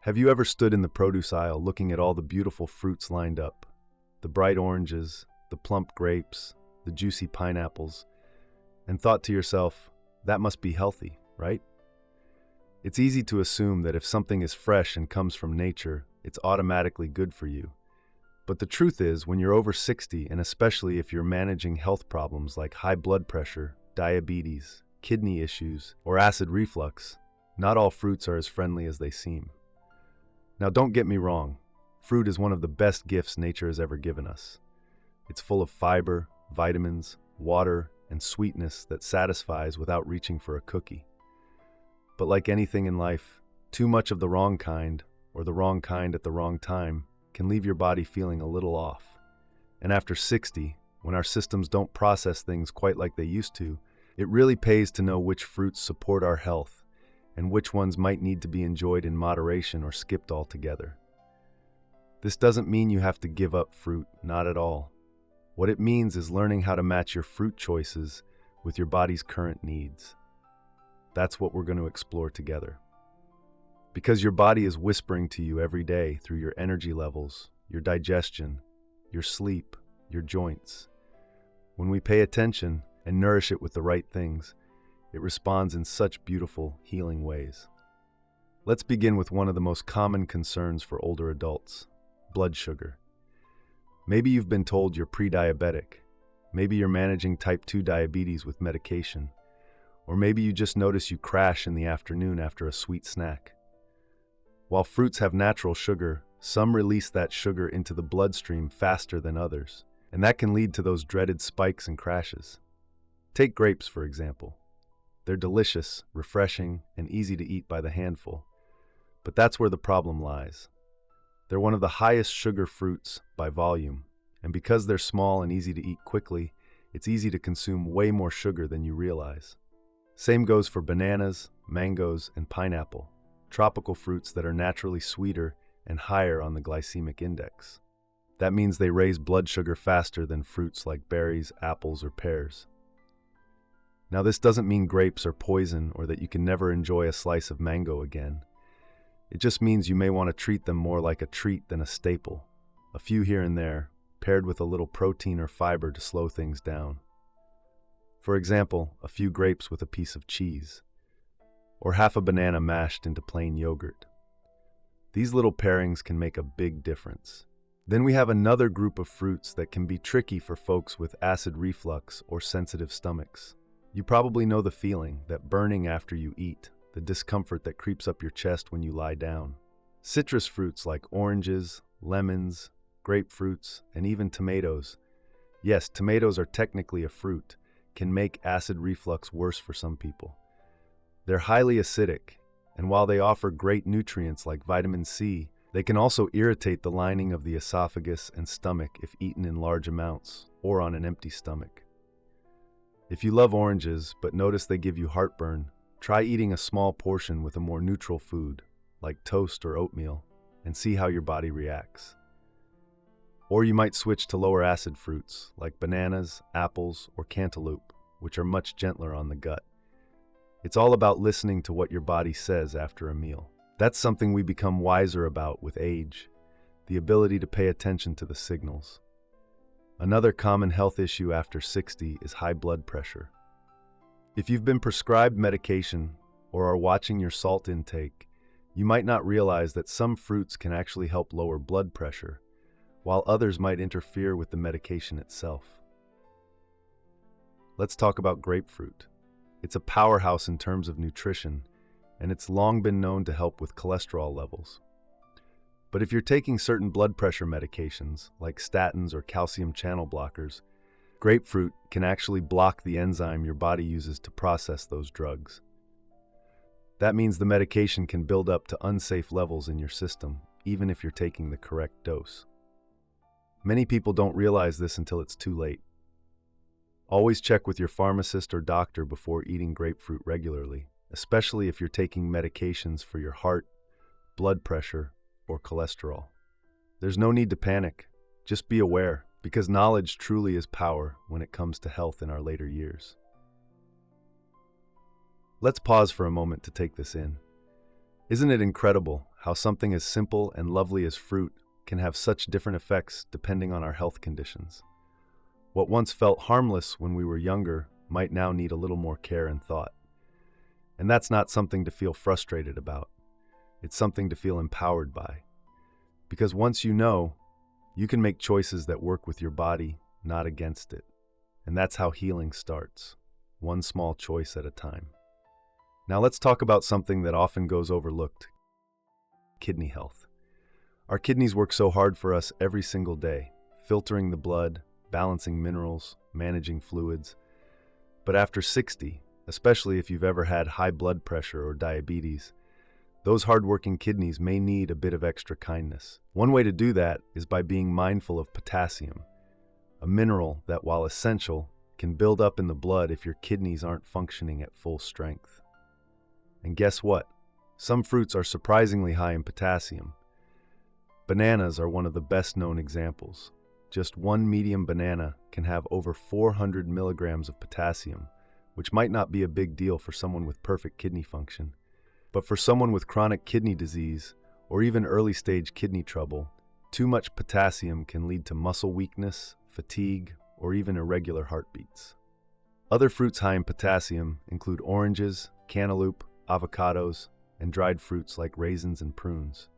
Have you ever stood in the produce aisle looking at all the beautiful fruits lined up? The bright oranges, the plump grapes, the juicy pineapples, and thought to yourself, that must be healthy, right? It's easy to assume that if something is fresh and comes from nature, it's automatically good for you. But the truth is, when you're over 60, and especially if you're managing health problems like high blood pressure, diabetes, kidney issues, or acid reflux, not all fruits are as friendly as they seem. Now, don't get me wrong, fruit is one of the best gifts nature has ever given us. It's full of fiber, vitamins, water, and sweetness that satisfies without reaching for a cookie. But like anything in life, too much of the wrong kind, or the wrong kind at the wrong time, can leave your body feeling a little off. And after 60, when our systems don't process things quite like they used to, it really pays to know which fruits support our health and which ones might need to be enjoyed in moderation or skipped altogether. This doesn't mean you have to give up fruit, not at all. What it means is learning how to match your fruit choices with your body's current needs. That's what we're going to explore together. Because your body is whispering to you every day through your energy levels, your digestion, your sleep, your joints. When we pay attention and nourish it with the right things, it responds in such beautiful, healing ways. Let's begin with one of the most common concerns for older adults: blood sugar. Maybe you've been told you're pre-diabetic. Maybe you're managing type 2 diabetes with medication. Or maybe you just notice you crash in the afternoon after a sweet snack. While fruits have natural sugar, some release that sugar into the bloodstream faster than others, and that can lead to those dreaded spikes and crashes. Take grapes, for example. They're delicious, refreshing, and easy to eat by the handful. But that's where the problem lies. They're one of the highest sugar fruits by volume, and because they're small and easy to eat quickly, it's easy to consume way more sugar than you realize. Same goes for bananas, mangoes, and pineapple, tropical fruits that are naturally sweeter and higher on the glycemic index. That means they raise blood sugar faster than fruits like berries, apples, or pears. Now, this doesn't mean grapes are poison or that you can never enjoy a slice of mango again. It just means you may want to treat them more like a treat than a staple, a few here and there, paired with a little protein or fiber to slow things down. For example, a few grapes with a piece of cheese, or half a banana mashed into plain yogurt. These little pairings can make a big difference. Then we have another group of fruits that can be tricky for folks with acid reflux or sensitive stomachs. You probably know the feeling, that burning after you eat, the discomfort that creeps up your chest when you lie down. Citrus fruits like oranges, lemons, grapefruits, and even tomatoes. Yes, tomatoes are technically a fruit, can make acid reflux worse for some people. They're highly acidic, and while they offer great nutrients like vitamin C, they can also irritate the lining of the esophagus and stomach if eaten in large amounts or on an empty stomach. If you love oranges but notice they give you heartburn, try eating a small portion with a more neutral food, like toast or oatmeal, and see how your body reacts. Or you might switch to lower acid fruits, like bananas, apples, or cantaloupe, which are much gentler on the gut. It's all about listening to what your body says after a meal. That's something we become wiser about with age, the ability to pay attention to the signals. Another common health issue after 60 is high blood pressure. If you've been prescribed medication or are watching your salt intake, you might not realize that some fruits can actually help lower blood pressure, while others might interfere with the medication itself. Let's talk about grapefruit. It's a powerhouse in terms of nutrition, and it's long been known to help with cholesterol levels. But if you're taking certain blood pressure medications, like statins or calcium channel blockers, grapefruit can actually block the enzyme your body uses to process those drugs. That means the medication can build up to unsafe levels in your system, even if you're taking the correct dose. Many people don't realize this until it's too late. Always check with your pharmacist or doctor before eating grapefruit regularly, especially if you're taking medications for your heart, blood pressure, or cholesterol. There's no need to panic. Just be aware, because knowledge truly is power when it comes to health in our later years. Let's pause for a moment to take this in. Isn't it incredible how something as simple and lovely as fruit can have such different effects depending on our health conditions. What once felt harmless when we were younger might now need a little more care and thought. And that's not something to feel frustrated about. It's something to feel empowered by. Because once you know, you can make choices that work with your body, not against it. And that's how healing starts, one small choice at a time. Now let's talk about something that often goes overlooked: kidney health. Our kidneys work so hard for us every single day, filtering the blood, balancing minerals, managing fluids. But after 60, especially if you've ever had high blood pressure or diabetes, those hardworking kidneys may need a bit of extra kindness. One way to do that is by being mindful of potassium, a mineral that, while essential, can build up in the blood if your kidneys aren't functioning at full strength. And guess what? Some fruits are surprisingly high in potassium. Bananas are one of the best known examples. Just one medium banana can have over 400 milligrams of potassium, which might not be a big deal for someone with perfect kidney function. But for someone with chronic kidney disease or even early-stage kidney trouble, too much potassium can lead to muscle weakness, fatigue, or even irregular heartbeats. Other fruits high in potassium include oranges, cantaloupe, avocados, and dried fruits like raisins and prunes.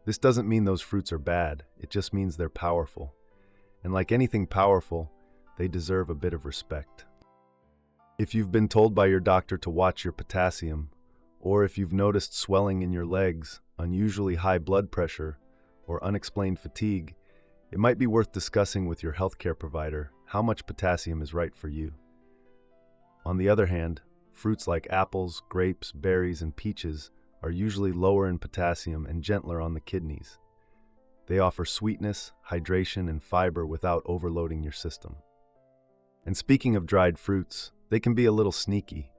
This doesn't mean those fruits are bad, it just means they're powerful. And like anything powerful, they deserve a bit of respect. If you've been told by your doctor to watch your potassium, or if you've noticed swelling in your legs, unusually high blood pressure, or unexplained fatigue, it might be worth discussing with your healthcare provider how much potassium is right for you. On the other hand, fruits like apples, grapes, berries, and peaches are usually lower in potassium and gentler on the kidneys. They offer sweetness, hydration, and fiber without overloading your system. And speaking of dried fruits, they can be a little sneaky.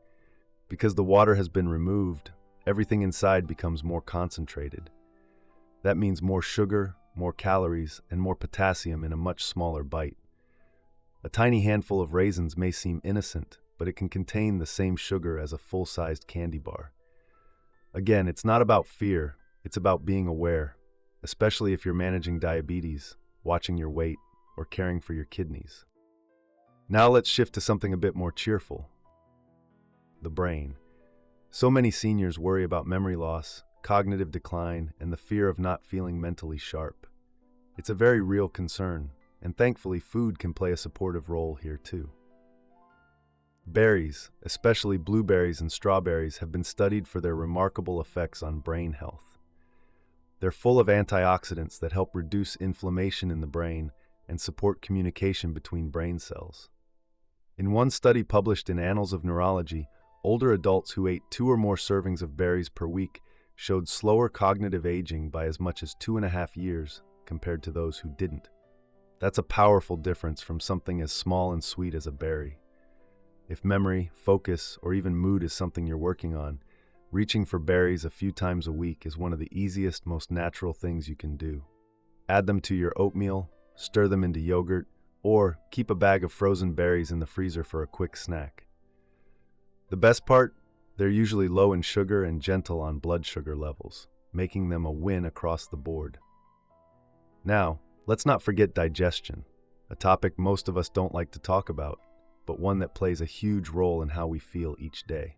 Because the water has been removed, everything inside becomes more concentrated. That means more sugar, more calories, and more potassium in a much smaller bite. A tiny handful of raisins may seem innocent, but it can contain the same sugar as a full-sized candy bar. Again, it's not about fear, it's about being aware, especially if you're managing diabetes, watching your weight, or caring for your kidneys. Now let's shift to something a bit more cheerful: the brain. So many seniors worry about memory loss, cognitive decline, and the fear of not feeling mentally sharp. It's a very real concern, and thankfully food can play a supportive role here too. Berries, especially blueberries and strawberries, have been studied for their remarkable effects on brain health. They're full of antioxidants that help reduce inflammation in the brain and support communication between brain cells. In one study published in Annals of Neurology, older adults who ate 2 or more servings of berries per week showed slower cognitive aging by as much as 2.5 years compared to those who didn't. That's a powerful difference from something as small and sweet as a berry. If memory, focus, or even mood is something you're working on, reaching for berries a few times a week is one of the easiest, most natural things you can do. Add them to your oatmeal, stir them into yogurt, or keep a bag of frozen berries in the freezer for a quick snack. The best part? They're usually low in sugar and gentle on blood sugar levels, making them a win across the board. Now, let's not forget digestion, a topic most of us don't like to talk about, but one that plays a huge role in how we feel each day.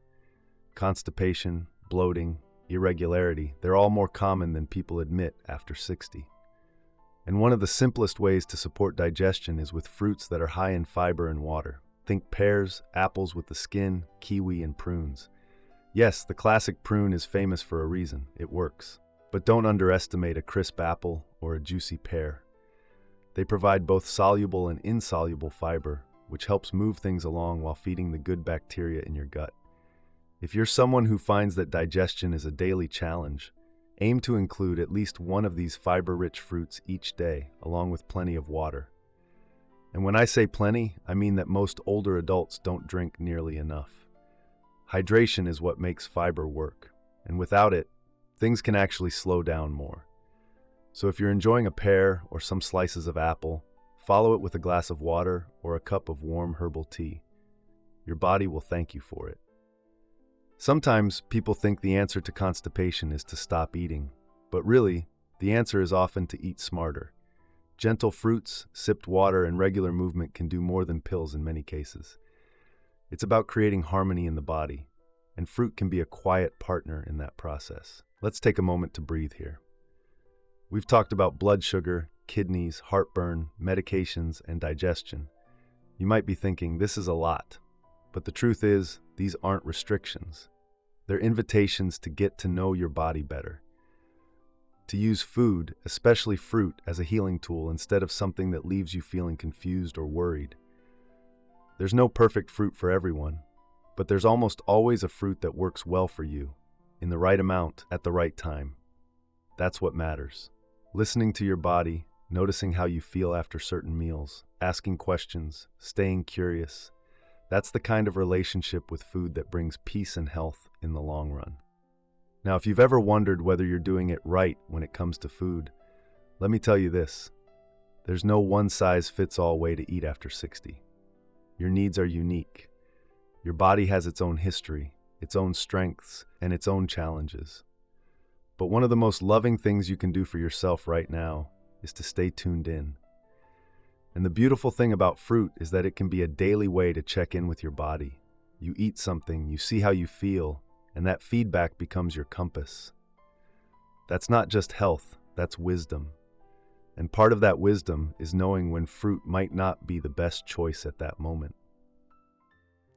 Constipation, bloating, irregularity, they're all more common than people admit after 60. And one of the simplest ways to support digestion is with fruits that are high in fiber and water. Think pears, apples with the skin, kiwi, and prunes. Yes, the classic prune is famous for a reason. It works. But don't underestimate a crisp apple or a juicy pear. They provide both soluble and insoluble fiber, which helps move things along while feeding the good bacteria in your gut. If you're someone who finds that digestion is a daily challenge, aim to include at least one of these fiber-rich fruits each day, along with plenty of water. And when I say plenty, I mean that most older adults don't drink nearly enough. Hydration is what makes fiber work, and without it, things can actually slow down more. So if you're enjoying a pear or some slices of apple, follow it with a glass of water or a cup of warm herbal tea. Your body will thank you for it. Sometimes people think the answer to constipation is to stop eating, But really, the answer is often to eat smarter. Gentle fruits, sipped water, and regular movement can do more than pills in many cases. It's about creating harmony in the body, and fruit can be a quiet partner in that process. Let's take a moment to breathe here. We've talked about blood sugar, kidneys, heartburn, medications, and digestion. You might be thinking, this is a lot. But the truth is, these aren't restrictions. They're invitations to get to know your body better. To use food, especially fruit, as a healing tool instead of something that leaves you feeling confused or worried. There's no perfect fruit for everyone, but there's almost always a fruit that works well for you, in the right amount, at the right time. That's what matters. Listening to your body, noticing how you feel after certain meals, asking questions, staying curious. That's the kind of relationship with food that brings peace and health in the long run. Now, if you've ever wondered whether you're doing it right when it comes to food, let me tell you this. There's no one-size-fits-all way to eat after 60. Your needs are unique. Your body has its own history, its own strengths, and its own challenges. But one of the most loving things you can do for yourself right now is to stay tuned in. And the beautiful thing about fruit is that it can be a daily way to check in with your body. You eat something, you see how you feel, and that feedback becomes your compass. That's not just health, that's wisdom. And part of that wisdom is knowing when fruit might not be the best choice at that moment.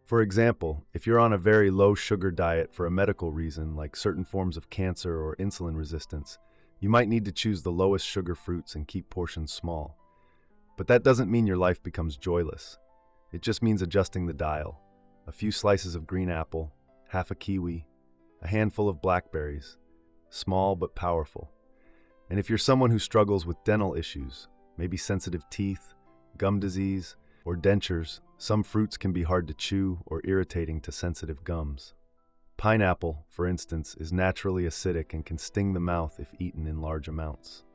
For example, if you're on a very low sugar diet for a medical reason, like certain forms of cancer or insulin resistance, you might need to choose the lowest sugar fruits and keep portions small. But that doesn't mean your life becomes joyless. It just means adjusting the dial. A few slices of green apple, half a kiwi, a handful of blackberries, small but powerful. And if you're someone who struggles with dental issues, maybe sensitive teeth, gum disease, or dentures, some fruits can be hard to chew or irritating to sensitive gums. Pineapple, for instance, is naturally acidic and can sting the mouth if eaten in large amounts.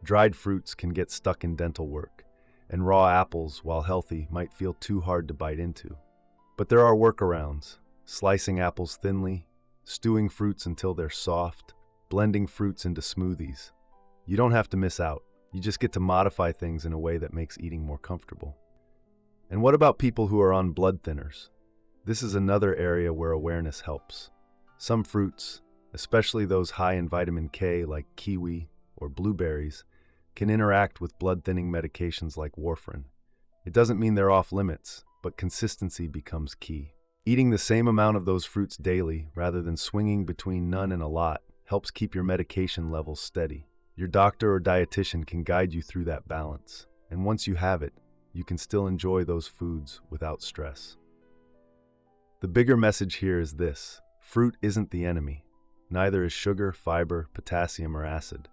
Dried fruits can get stuck in dental work, and raw apples, while healthy, might feel too hard to bite into. But there are workarounds: slicing apples thinly, stewing fruits until they're soft, blending fruits into smoothies. You don't have to miss out. You just get to modify things in a way that makes eating more comfortable. And what about people who are on blood thinners? This is another area where awareness helps. Some fruits, especially those high in vitamin K like kiwi or blueberries, can interact with blood-thinning medications like warfarin. It doesn't mean they're off limits, but consistency becomes key. Eating the same amount of those fruits daily, rather than swinging between none and a lot, helps keep your medication levels steady. Your doctor or dietitian can guide you through that balance, and once you have it, you can still enjoy those foods without stress. The bigger message here is this: fruit isn't the enemy. Neither is sugar, fiber, potassium, or acid.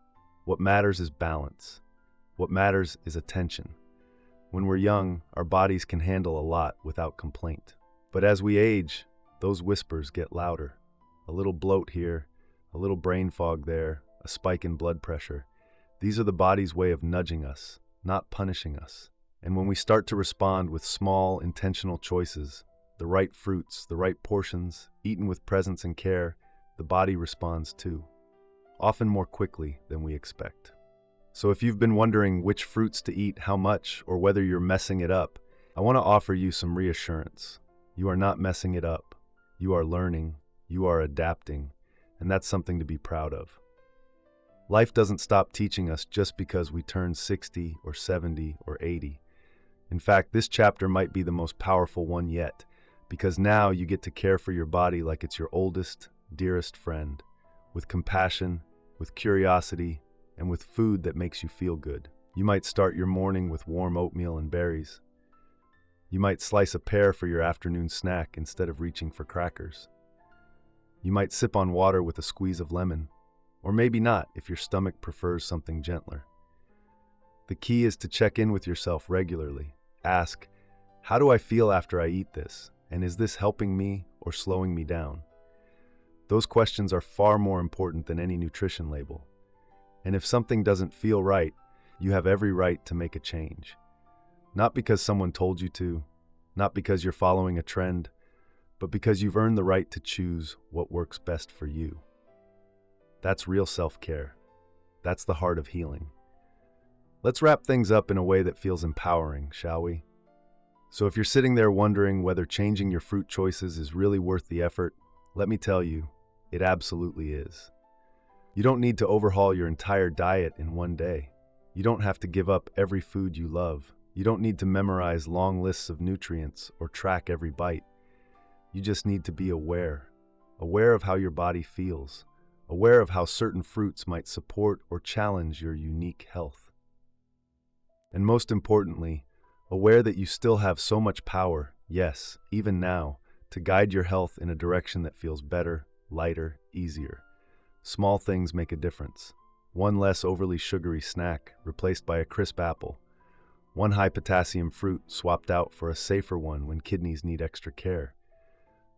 What matters is balance. What matters is attention. When we're young, our bodies can handle a lot without complaint. But as we age, those whispers get louder. A little bloat here, a little brain fog there, a spike in blood pressure. These are the body's way of nudging us, not punishing us. And when we start to respond with small, intentional choices, the right fruits, the right portions, eaten with presence and care, the body responds too, often more quickly than we expect. So if you've been wondering which fruits to eat, how much, or whether you're messing it up, I want to offer you some reassurance. You are not messing it up. You are learning, you are adapting, and that's something to be proud of. Life doesn't stop teaching us just because we turn 60 or 70 or 80. In fact, this chapter might be the most powerful one yet, because now you get to care for your body like it's your oldest, dearest friend, with compassion, with curiosity, and with food that makes you feel good. You might start your morning with warm oatmeal and berries. You might slice a pear for your afternoon snack instead of reaching for crackers. You might sip on water with a squeeze of lemon, or maybe not if your stomach prefers something gentler. The key is to check in with yourself regularly. Ask, how do I feel after I eat this? And is this helping me or slowing me down? Those questions are far more important than any nutrition label. And if something doesn't feel right, you have every right to make a change. Not because someone told you to, not because you're following a trend, but because you've earned the right to choose what works best for you. That's real self-care. That's the heart of healing. Let's wrap things up in a way that feels empowering, shall we? So if you're sitting there wondering whether changing your fruit choices is really worth the effort, let me tell you, it absolutely is. You don't need to overhaul your entire diet in one day. You don't have to give up every food you love. You don't need to memorize long lists of nutrients or track every bite. You just need to be aware of how your body feels, aware of how certain fruits might support or challenge your unique health. And most importantly, aware that you still have so much power, yes, even now, to guide your health in a direction that feels better, lighter, easier. Small things make a difference. One less overly sugary snack replaced by a crisp apple. One high-potassium fruit swapped out for a safer one when kidneys need extra care.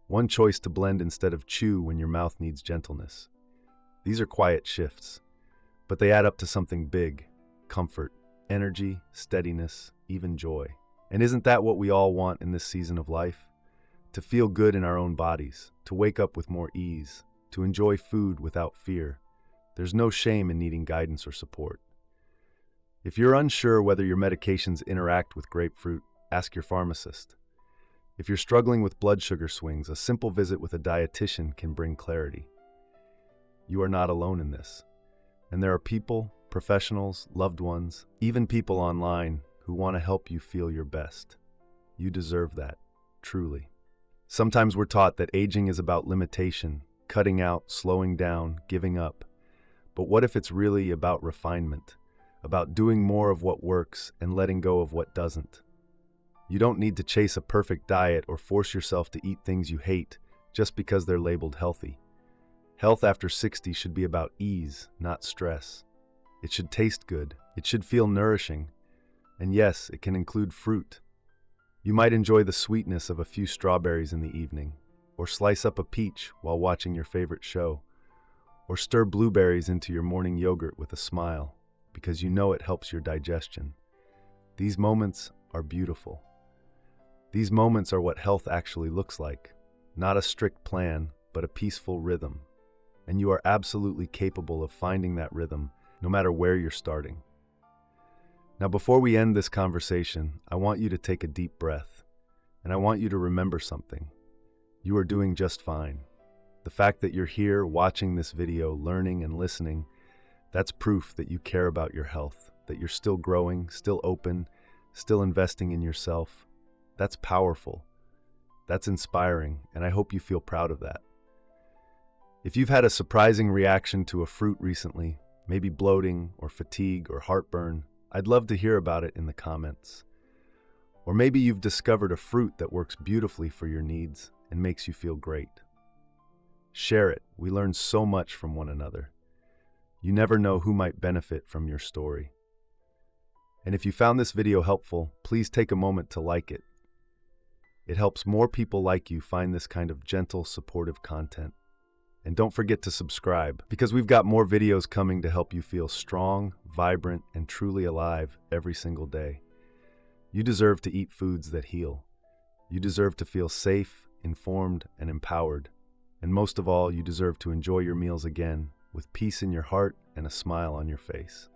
One choice to blend instead of chew when your mouth needs gentleness. These are quiet shifts, but they add up to something big: comfort, energy, steadiness, even joy. And isn't that what we all want in this season of life? To feel good in our own bodies, to wake up with more ease, to enjoy food without fear. There's no shame in needing guidance or support. If you're unsure whether your medications interact with grapefruit, ask your pharmacist. If you're struggling with blood sugar swings, a simple visit with a dietitian can bring clarity. You are not alone in this. And there are people, professionals, loved ones, even people online who want to help you feel your best. You deserve that, truly. Sometimes we're taught that aging is about limitation, cutting out, slowing down, giving up. But what if it's really about refinement, about doing more of what works and letting go of what doesn't? You don't need to chase a perfect diet or force yourself to eat things you hate just because they're labeled healthy. Health after 60 should be about ease, not stress. It should taste good. It should feel nourishing. And yes, it can include fruit. You might enjoy the sweetness of a few strawberries in the evening, or slice up a peach while watching your favorite show, or stir blueberries into your morning yogurt with a smile, because you know it helps your digestion. These moments are beautiful. These moments are what health actually looks like, not a strict plan, but a peaceful rhythm. And you are absolutely capable of finding that rhythm, no matter where you're starting. Now, before we end this conversation, I want you to take a deep breath, and I want you to remember something. You are doing just fine. The fact that you're here watching this video, learning and listening, that's proof that you care about your health, that you're still growing, still open, still investing in yourself. That's powerful. That's inspiring, and I hope you feel proud of that. If you've had a surprising reaction to a fruit recently, maybe bloating or fatigue or heartburn, I'd love to hear about it in the comments. Or maybe you've discovered a fruit that works beautifully for your needs and makes you feel great. Share it. We learn so much from one another. You never know who might benefit from your story. And if you found this video helpful, please take a moment to like it. It helps more people like you find this kind of gentle, supportive content. And don't forget to subscribe, because we've got more videos coming to help you feel strong, vibrant, and truly alive every single day. You deserve to eat foods that heal. You deserve to feel safe, informed, and empowered. And most of all, you deserve to enjoy your meals again with peace in your heart and a smile on your face.